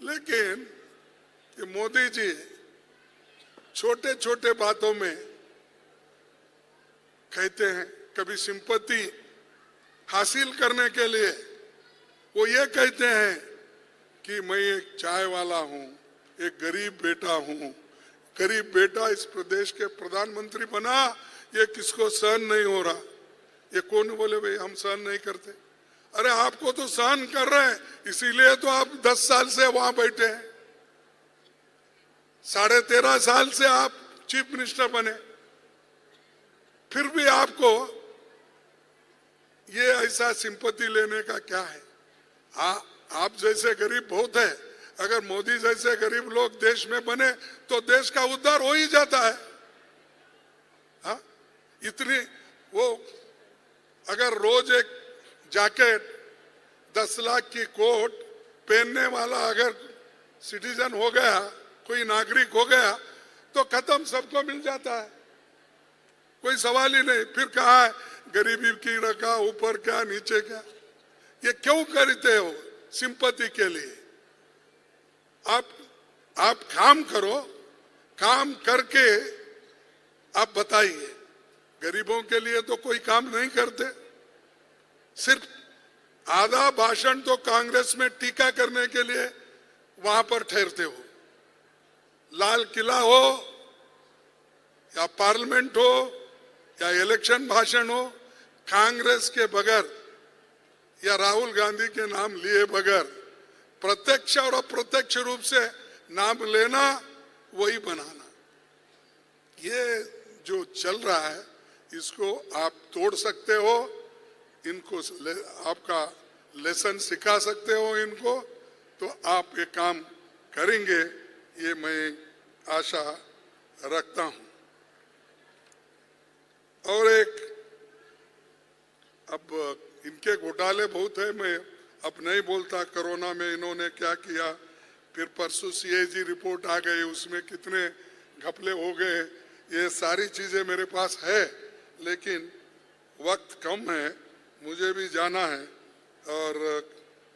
A: लेकिन ये मोदी जी छोटे छोटे बातों में कहते हैं, कभी सिंपैथी हासिल करने के लिए वो ये कहते हैं कि मैं एक चाय वाला हूं, एक गरीब बेटा हूं। गरीब बेटा इस प्रदेश के प्रधानमंत्री बना, ये किसको सहन नहीं हो रहा? ये कौन बोले भाई हम सहन नहीं करते? अरे आपको तो सहन कर रहे हैं, इसीलिए तो आप 10 साल से वहां बैठे हैं, 13.5 साल से आप चीफ मिनिस्टर बने, फिर भी आपको ये ऐसा सिंपैथी लेने का क्या है? आप जैसे गरीब बहुत है, अगर मोदी जैसे गरीब लोग देश में बने तो देश का उद्धार हो ही जाता है। हाँ, इतनी वो अगर रोज एक जैकेट 10 लाख की कोट पहनने वाला अगर सिटीजन हो गया, कोई नागरिक हो गया, तो खत्म, सबको मिल जाता है, कोई सवाल ही नहीं। फिर कहा है गरीबी की रखा, ऊपर क्या नीचे क्या? ये क्यों करते हो? सिंपैथी के लिए। आप काम करो, काम करके आप बताइए। गरीबों के लिए तो कोई काम नहीं करते, सिर्फ आधा भाषण तो कांग्रेस में टीका करने के लिए वहां पर ठहरते हो। लाल किला हो या पार्लियामेंट हो या इलेक्शन भाषण हो, कांग्रेस के बगैर या राहुल गांधी के नाम लिए बगैर प्रत्यक्ष और अप्रत्यक्ष रूप से नाम लेना, वही बनाना, ये जो चल रहा है इसको आप तोड़ सकते हो, इनको आपका लेसन सिखा सकते हो इनको, तो आप ये काम करेंगे, ये मैं आशा रखता हूं। और एक, अब इनके घोटाले बहुत है, मैं अब नहीं बोलता कोरोना में इन्होंने क्या किया, फिर परसों सीएजी रिपोर्ट आ गई, उसमें कितने घपले हो गए, ये सारी चीजें मेरे पास है, लेकिन वक्त कम है, मुझे भी जाना है और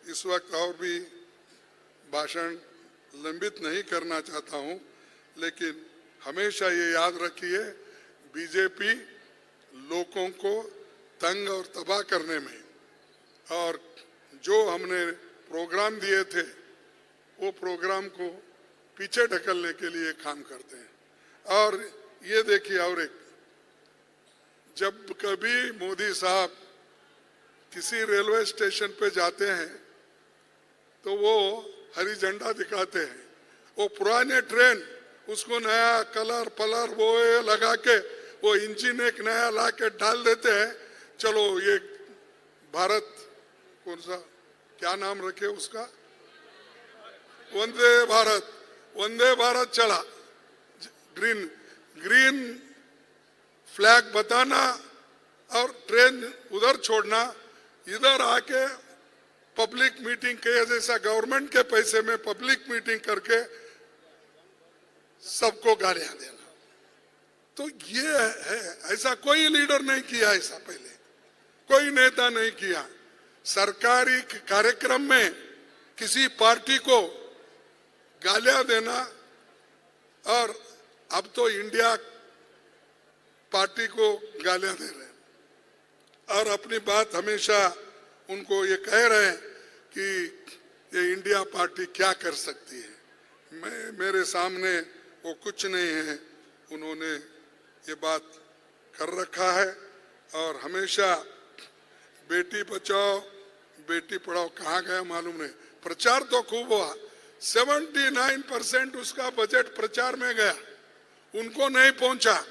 A: इस वक्त और भी भाषण लंबित नहीं करना चाहता हूं, लेकिन हमेशा ये याद रखिए, बीजेपी लोगों को तंग और तबाह करने में और जो हमने प्रोग्राम दिए थे वो प्रोग्राम को पीछे ढकलने के लिए काम करते हैं। और ये देखिए, और एक, जब कभी मोदी साहब किसी रेलवे स्टेशन पे जाते हैं तो वो हरी झंडा दिखाते हैं, वो पुराने ट्रेन उसको नया कलर पलर वो लगा के वो इंजन एक नया ला के डाल देते हैं, चलो ये भारत, कौन सा क्या नाम रखे उसका, वंदे भारत, वंदे भारत चला, ग्रीन फ्लैग बताना और ट्रेन उधर छोड़ना, इधर आके पब्लिक मीटिंग के जैसा गवर्नमेंट के पैसे में पब्लिक मीटिंग करके सबको गालियां देना। तो ये है, ऐसा कोई लीडर नहीं किया, ऐसा पहले कोई नेता नहीं किया। सरकारी कार्यक्रम में किसी पार्टी को गालियां देना, और अब तो इंडिया पार्टी को गालियां दे रहे हैं और अपनी बात हमेशा उनको ये कह रहे हैं कि ये इंडिया पार्टी क्या कर सकती है। मेरे सामने वो कुछ नहीं है, उन्होंने ये बात कर रखा है। और हमेशा बेटी बचाओ बेटी पढ़ाओ कहाँ गया मालूम नहीं, प्रचार तो खूब हुआ, 79% उसका बजट प्रचार में गया, उनको नहीं पहुंचा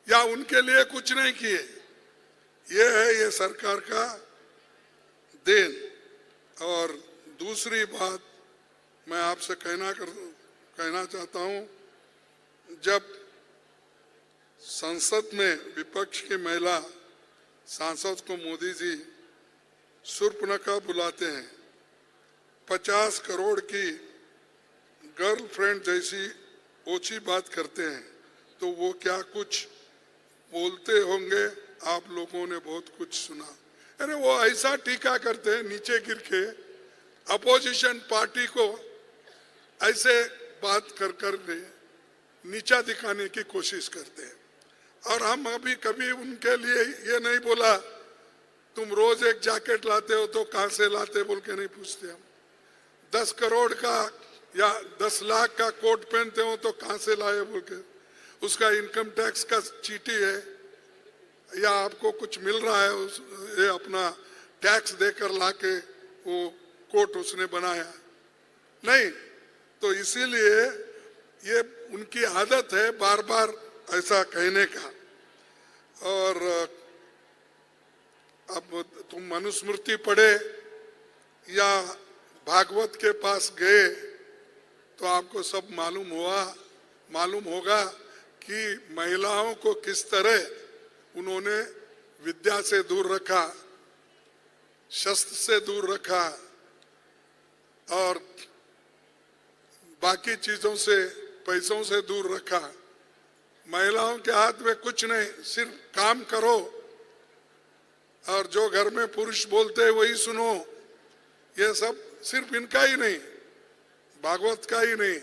A: या उनके लिए कुछ नहीं किए। ये है ये सरकार का देन। और दूसरी बात मैं आपसे कहना चाहता हूं, जब संसद में विपक्ष की महिला सांसद को मोदी जी शूर्पणखा बुलाते हैं, 50 करोड़ की गर्लफ्रेंड जैसी ओछी बात करते हैं, तो वो क्या कुछ बोलते होंगे, आप लोगों ने बहुत कुछ सुना। अरे वो ऐसा टीका करते हैं नीचे गिर के, अपोजिशन पार्टी को ऐसे बात कर कर नीचा दिखाने की कोशिश करते हैं। और हम अभी कभी उनके लिए ये नहीं बोला तुम रोज एक जैकेट लाते हो तो कहां से लाते बोल के नहीं पूछते हम, 10 करोड़ का या 10 लाख का कोट पहनते हो तो कहां से लाए बोल के, उसका इनकम टैक्स का चीटी है या आपको कुछ मिल रहा है ये अपना टैक्स देकर लाके वो कोट उसने बनाया नहीं। तो इसीलिए ये उनकी आदत है बार बार ऐसा कहने का। और अब तुम मनुस्मृति पढ़े या भागवत के पास गए तो आपको सब मालूम होगा कि महिलाओं को किस तरह उन्होंने विद्या से दूर रखा, शस्त्र से दूर रखा और बाकी चीजों से, पैसों से दूर रखा। महिलाओं के हाथ में कुछ नहीं, सिर्फ काम करो और जो घर में पुरुष बोलते हैं वही सुनो। ये सब सिर्फ इनका ही नहीं, भागवत का ही नहीं,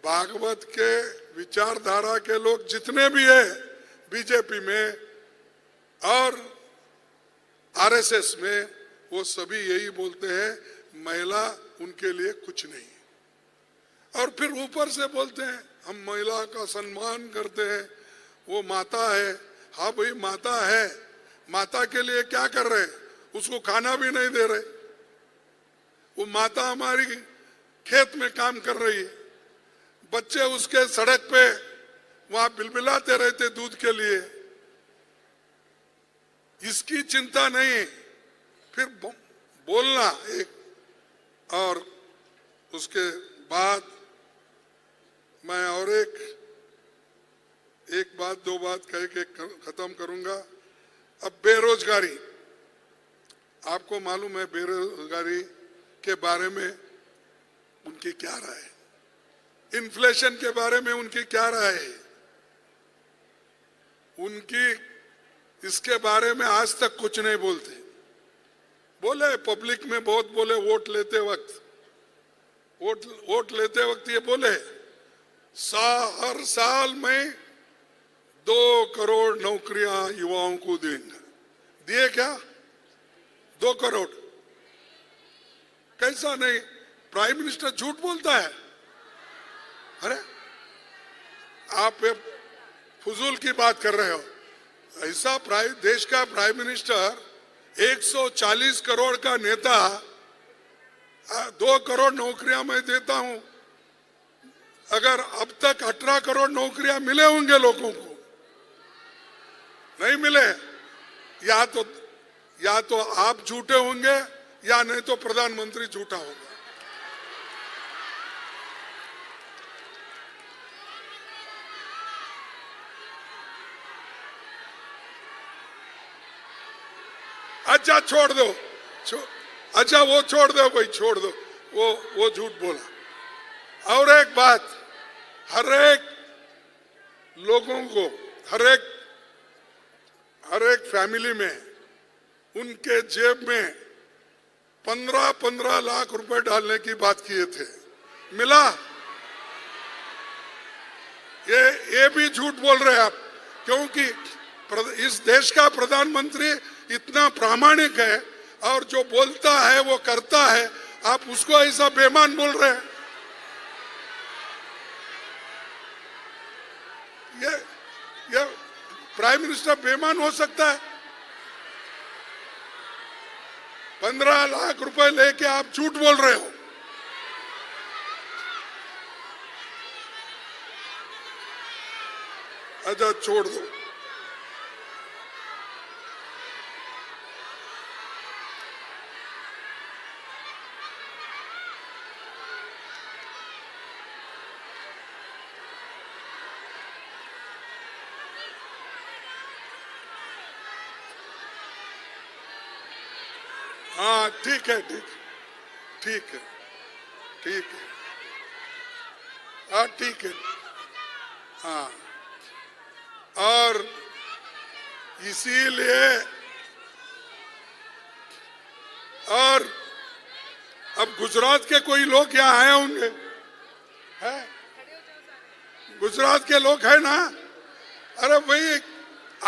A: भागवत के विचारधारा के लोग जितने भी है बीजेपी में और आरएसएस में, वो सभी यही बोलते हैं महिला उनके लिए कुछ नहीं। और फिर ऊपर से बोलते हैं हम महिला का सम्मान करते हैं, वो माता है। हाँ भाई माता है, माता के लिए क्या कर रहे हैं? उसको खाना भी नहीं दे रहे। वो माता हमारी खेत में काम कर रही है, बच्चे उसके सड़क पे वहां बिलबिलाते रहते दूध के लिए, इसकी चिंता नहीं। फिर बोलना एक, और उसके बाद मैं और एक बात दो बात कह के खत्म करूंगा। अब बेरोजगारी, आपको मालूम है बेरोजगारी के बारे में उनकी क्या राय है, इन्फ्लेशन के बारे में उनकी क्या राय है? उनकी इसके बारे में आज तक कुछ नहीं बोलते। बोले पब्लिक में बहुत बोले, वोट लेते वक्त ये बोले हर साल में 2 करोड़ नौकरियां युवाओं को देंगे। दिए क्या? 2 करोड़? कैसा नहीं, प्राइम मिनिस्टर झूठ बोलता है। अरे आप फजूल की बात कर रहे हो। ऐसा देश का प्राइम मिनिस्टर 140 करोड़ का नेता 2 करोड़ नौकरियां मैं देता हूं। अगर अब तक 18 करोड़ नौकरियां मिले होंगे लोगों को, नहीं मिले, या तो आप झूठे होंगे या नहीं तो प्रधानमंत्री झूठा होगा। अच्छा छोड़ दो, अच्छा वो छोड़ दो भाई, छोड़ दो, वो झूठ बोला। और एक बात, हर एक लोगों को, हर एक फैमिली में उनके जेब में 15-15 लाख रुपए डालने की बात किए थे, मिला? ये भी झूठ बोल रहे हैं आप, क्योंकि इस देश का प्रधानमंत्री इतना प्रामाणिक है और जो बोलता है वो करता है, आप उसको ऐसा बेईमान बोल रहे हैं। ये प्राइम मिनिस्टर बेईमान हो सकता है? 15 लाख रुपए लेके आप झूठ बोल रहे हो। अच्छा छोड़ दो। हाँ ठीक है, ठीक है, हाँ ठीक है, हाँ। और इसीलिए और अब गुजरात के कोई लोग यहाँ आए होंगे, है? गुजरात के लोग है ना? अरे भाई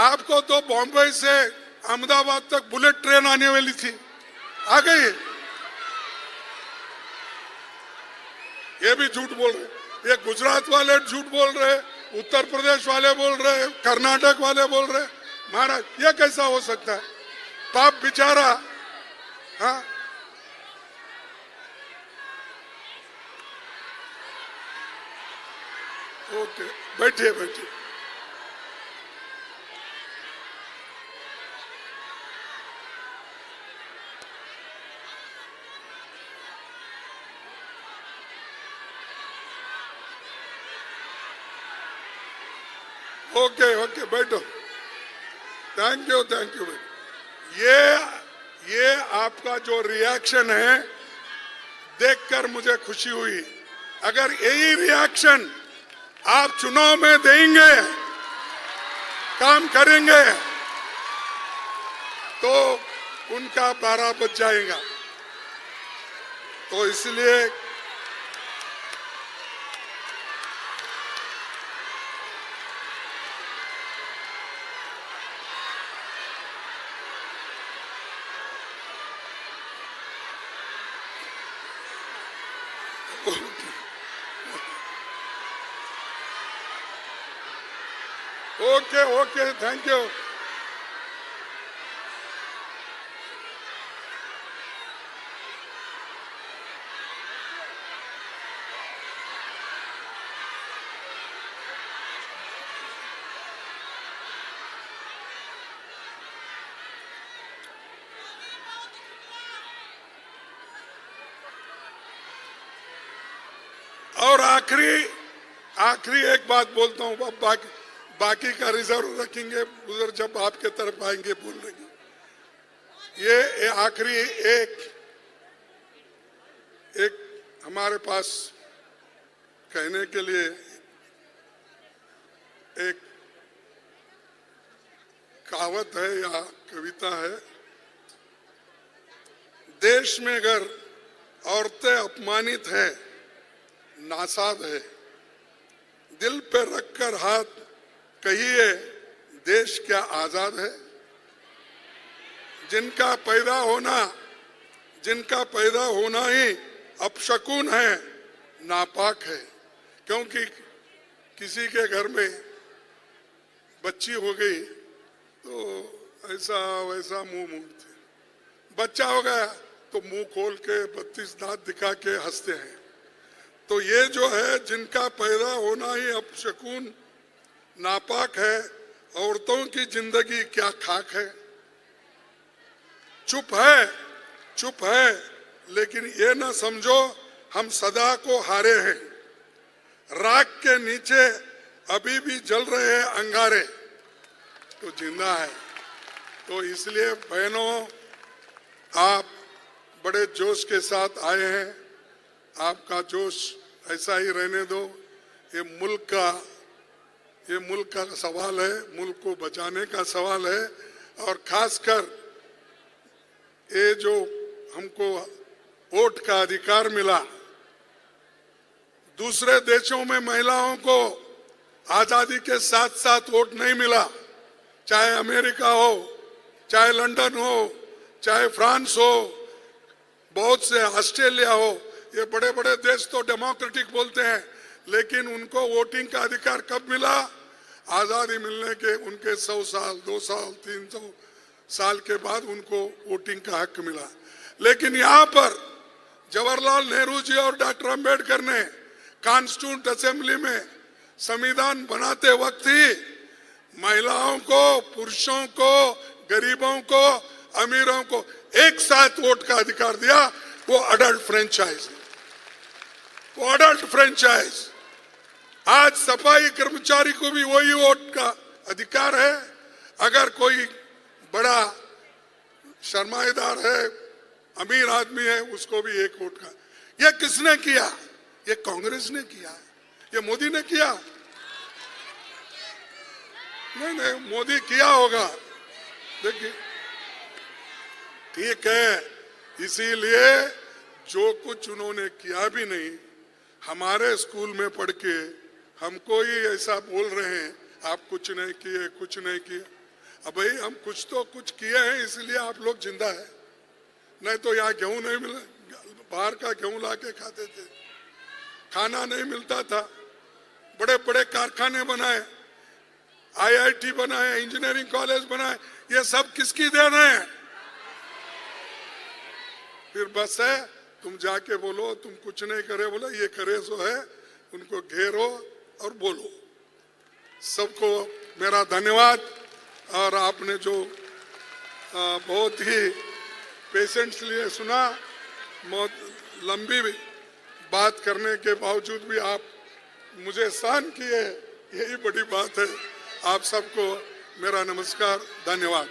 A: आपको तो बॉम्बे से अहमदाबाद तक बुलेट ट्रेन आने वाली थी, आ गई। ये भी झूठ बोल रहे, ये गुजरात वाले झूठ बोल रहे, उत्तर प्रदेश वाले बोल रहे, कर्नाटक वाले बोल रहे। महाराज ये कैसा हो सकता है? बाप बेचारा, हाँ। ओके, बैठिए बैठिए। ओके ओके बैठो। थैंक यू ये आपका जो रिएक्शन है देखकर मुझे खुशी हुई। अगर यही रिएक्शन आप चुनाव में देंगे, काम करेंगे, तो उनका 12 बज जाएगा। तो इसलिए ओके ओके, थैंक यू। और आखिरी एक बात बोलता हूं, बाकी का रिजर्व रखेंगे उधर जब आपके तरफ आएंगे बोल लेंगे। ये आखिरी एक हमारे पास कहने के लिए एक कहावत है या कविता है। देश में अगर औरतें अपमानित हैं, नासाद है, दिल पे रखकर हाथ कहिए देश क्या आजाद है। जिनका पैदा होना ही अपशकुन है, नापाक है। क्योंकि किसी के घर में बच्ची हो गई तो ऐसा वैसा मुंह मूंदते, बच्चा हो गया तो मुंह खोल के 32 दांत दिखा के हंसते हैं। तो ये जो है, जिनका पैदा होना ही अपशकुन नापाक है, औरतों की जिंदगी क्या खाक है। चुप है लेकिन ये ना समझो हम सदा को हारे हैं। राख के नीचे अभी भी जल रहे हैं अंगारे, तो जिंदा है। तो इसलिए बहनों, आप बड़े जोश के साथ आए हैं, आपका जोश ऐसा ही रहने दो। ये मुल्क का सवाल है, मुल्क को बचाने का सवाल है। और खासकर ये जो हमको वोट का अधिकार मिला, दूसरे देशों में महिलाओं को आजादी के साथ साथ वोट नहीं मिला। चाहे अमेरिका हो, चाहे लंदन हो, चाहे फ्रांस हो, बहुत से ऑस्ट्रेलिया हो, ये बड़े बड़े देश तो डेमोक्रेटिक बोलते हैं, लेकिन उनको वोटिंग का अधिकार कब मिला? आजादी मिलने के उनके 100 साल, 2 साल, 300 साल के बाद उनको वोटिंग का हक मिला। लेकिन यहाँ पर जवाहरलाल नेहरू जी और डॉक्टर अंबेडकर ने कॉन्स्टिट्यूंट असेंबली में संविधान बनाते वक्त ही महिलाओं को, पुरुषों को, गरीबों को, अमीरों को एक साथ वोट का अधिकार दिया। वो अडल्ट फ्रेंचाइज। आज सफाई कर्मचारी को भी वही वोट का अधिकार है। अगर कोई बड़ा सरमाएदार है, अमीर आदमी है, उसको भी एक वोट का। ये किसने किया? ये कांग्रेस ने किया, ये मोदी ने किया? नहीं, मोदी किया होगा। देखिए, ठीक है, इसीलिए जो कुछ उन्होंने किया भी नहीं, हमारे स्कूल में पढ़ के हमको ही ऐसा बोल रहे हैं, आप कुछ नहीं किए। अब भाई हम कुछ तो कुछ किए हैं, इसलिए आप लोग जिंदा है। नहीं तो यहाँ गेहूं नहीं मिला, बाहर का गेहूं ला के खाते थे, खाना नहीं मिलता था। बड़े बड़े कारखाने बनाए, IIT बनाए, इंजीनियरिंग कॉलेज बनाए, ये सब किसकी देन है? फिर बस है, तुम जाके बोलो तुम कुछ नहीं करे, बोलो ये करे सो है, उनको घेरो और बोलो। सबको मेरा धन्यवाद। और आपने जो बहुत ही पेशेंटली सुना, बहुत लंबी बात करने के बावजूद भी आप मुझे सहन किए, यही बड़ी बात है। आप सबको मेरा नमस्कार, धन्यवाद।